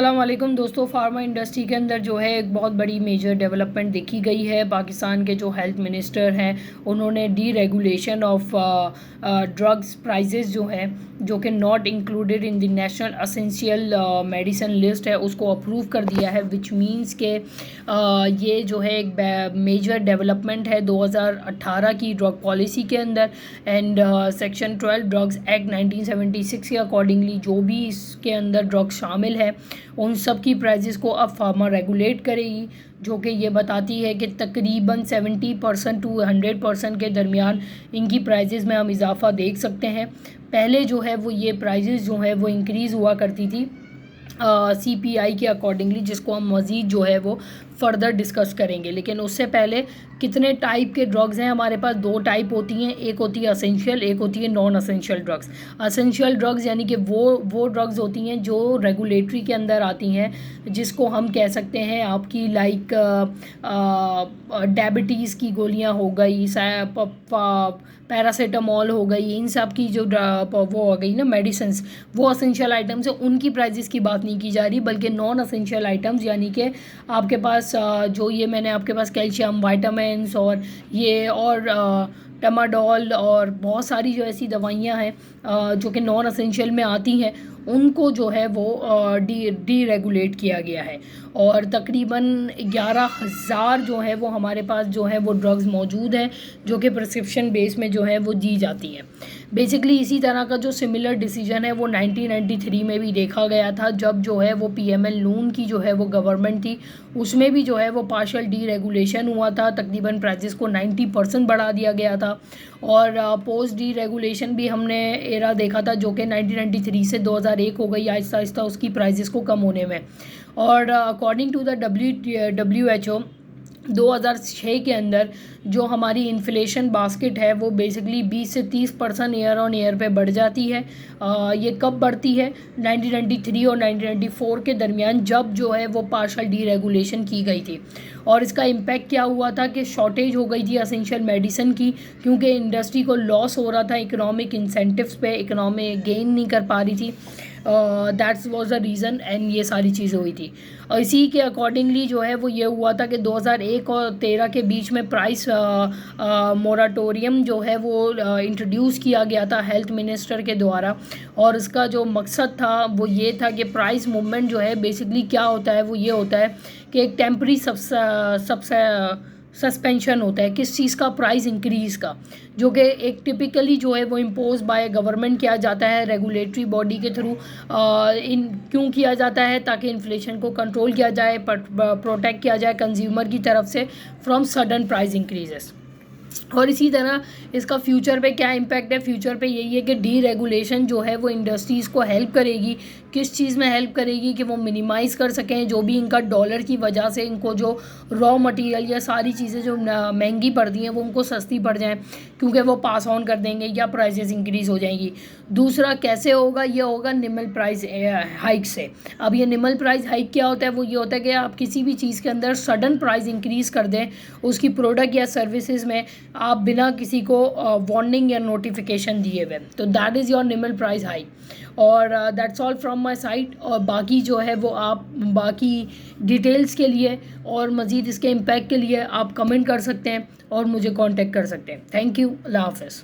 अस्सलाम वालेकुम दोस्तों। फार्मा इंडस्ट्री के अंदर जो है एक बहुत बड़ी मेजर डेवलपमेंट देखी गई है। पाकिस्तान के जो हेल्थ मिनिस्टर हैं उन्होंने deregulation of drugs prices जो है जो कि not included in the national essential medicine list है उसको अप्रूव कर दिया है, विच मींस के ये जो है एक मेजर डेवलपमेंट है 2018 की ड्रग पॉलिसी के अंदर। एंड सेक्शन 12 ड्रग्स एक्ट 1976 के अकॉर्डिंगली जो भी इसके अंदर ड्रग्स शामिल है उन सब की प्राइजेस को अब फार्मा रेगुलेट करेगी, जो कि ये बताती है कि तकरीबन 70% टू 100% के दरमियान इनकी प्राइजेस में हम इजाफा देख सकते हैं। पहले जो है वो ये प्राइजेस जो है वो इंक्रीज़ हुआ करती थी CPI के अकॉर्डिंगली, जिसको हम मज़ीद जो है वो फर्दर डिस्कस करेंगे। लेकिन उससे पहले कितने टाइप के ड्रग्स हैं हमारे पास? दो टाइप होती हैं, एक होती है असेंशियल, एक होती है non essential drugs. Essential drugs यानी कि वो ड्रग्स होती हैं जो रेगुलेटरी के अंदर आती हैं, जिसको हम कह सकते हैं आपकी लाइक डायबिटीज़ की गोलियां हो गई, पैरासीटामॉल हो गई, इन सब की जो वो हो गई ना मेडिसिन्स, वो असेंशियल आइटम्स है। उनकी प्राइजेस की बात नहीं की जा रही, बल्कि नॉन असेंशियल आइटम्स यानी कि आपके पास जो ये मैंने आपके पास कैल्शियम वाइटामिन्स और ये और टमाडोल और बहुत सारी जो ऐसी दवाइयाँ हैं जो कि नॉन असेंशियल में आती हैं, उनको जो है वो डी रेगुलेट किया गया है। और तकरीबन 11,000 जो है वो हमारे पास जो है वो ड्रग्स मौजूद हैं जो कि प्रिस्क्रिप्शन बेस में जो है वो दी जाती हैं। बेसिकली इसी तरह का जो सिमिलर डिसीजन है वो 1993 में भी देखा गया था, जब जो है वो PML नून की जो है वो गवर्नमेंट थी, उसमें भी जो है वो पार्शियल डी रेगुलेशन हुआ था। तकरीबन प्राइजेस को 90% बढ़ा दिया गया था। और पोस्ट डी रेगुलेशन भी हमने एरा देखा था जो कि 1993 से 2001 हो गई आहिस्ता आहिस्ता उसकी प्राइजेस को कम होने में। और अकॉर्डिंग टू द WHO 2006 के अंदर जो हमारी इन्फ्लेशन बास्केट है वो बेसिकली 20 से 30% ईयर ऑन ईयर पे बढ़ जाती है। ये कब बढ़ती है? 1993 और 1994 के दरमियान, जब जो है वो पार्शियल डी रेगुलेशन की गई थी। और इसका इम्पैक्ट क्या हुआ था कि शॉर्टेज हो गई थी असेंशियल मेडिसिन की, क्योंकि इंडस्ट्री को लॉस हो रहा था इकोनॉमिक इंसेंटिव्स पे, इकोनॉमिक गेन नहीं कर पा रही थी। That's was the reason and ये सारी चीज़ें हुई थी। इसी के अकॉर्डिंगली जो है वो ये हुआ था कि 2001 और 13 के बीच में प्राइस मोराटोरियम जो है वो इंट्रोड्यूस किया गया था हेल्थ मिनिस्टर के द्वारा। और इसका जो मकसद था वो ये था कि प्राइस मूवमेंट जो है बेसिकली क्या होता है, वो ये होता है कि एक टेम्परी सस्पेंशन होता है किस चीज़ का? प्राइस इंक्रीज़ का, जो कि एक टिपिकली जो है वो इम्पोज बाय गवर्नमेंट किया जाता है रेगुलेटरी बॉडी के थ्रू। क्यों किया जाता है? ताकि इन्फ्लेशन को कंट्रोल किया जाए, प्रोटेक्ट किया जाए कंज्यूमर की तरफ से फ्रॉम सडन प्राइस इंक्रीजेस। और इसी तरह इसका फ्यूचर पे क्या इम्पैक्ट है? फ्यूचर पे यही है कि डी रेगुलेशन जो है वो इंडस्ट्रीज़ को हेल्प करेगी। किस चीज़ में हेल्प करेगी? कि वो मिनिमाइज़ कर सकें जो भी इनका डॉलर की वजह से इनको जो रॉ मटेरियल या सारी चीज़ें जो महंगी पड़ती हैं वो उनको सस्ती पड़ जाएं, क्योंकि वो पास ऑन कर देंगे या प्राइसेस इंक्रीज़ हो जाएंगी। दूसरा कैसे होगा? ये होगा निमल प्राइस हाइक से। अब ये निमल प्राइस हाइक क्या होता है? वो ये होता है कि आप किसी भी चीज़ के अंदर सडन प्राइस इंक्रीज़ कर दें उसकी प्रोडक्ट या सर्विसेज में, आप बिना किसी को वार्निंग या नोटिफिकेशन दिए हुए, तो that is your normal price high. और that's all from my side. और बाकी जो है वो आप बाकी डिटेल्स के लिए और मज़ीद इसके इम्पैक्ट के लिए आप कमेंट कर सकते हैं और मुझे कांटेक्ट कर सकते हैं। थैंक यू, अल्लाह हाफ़िज़।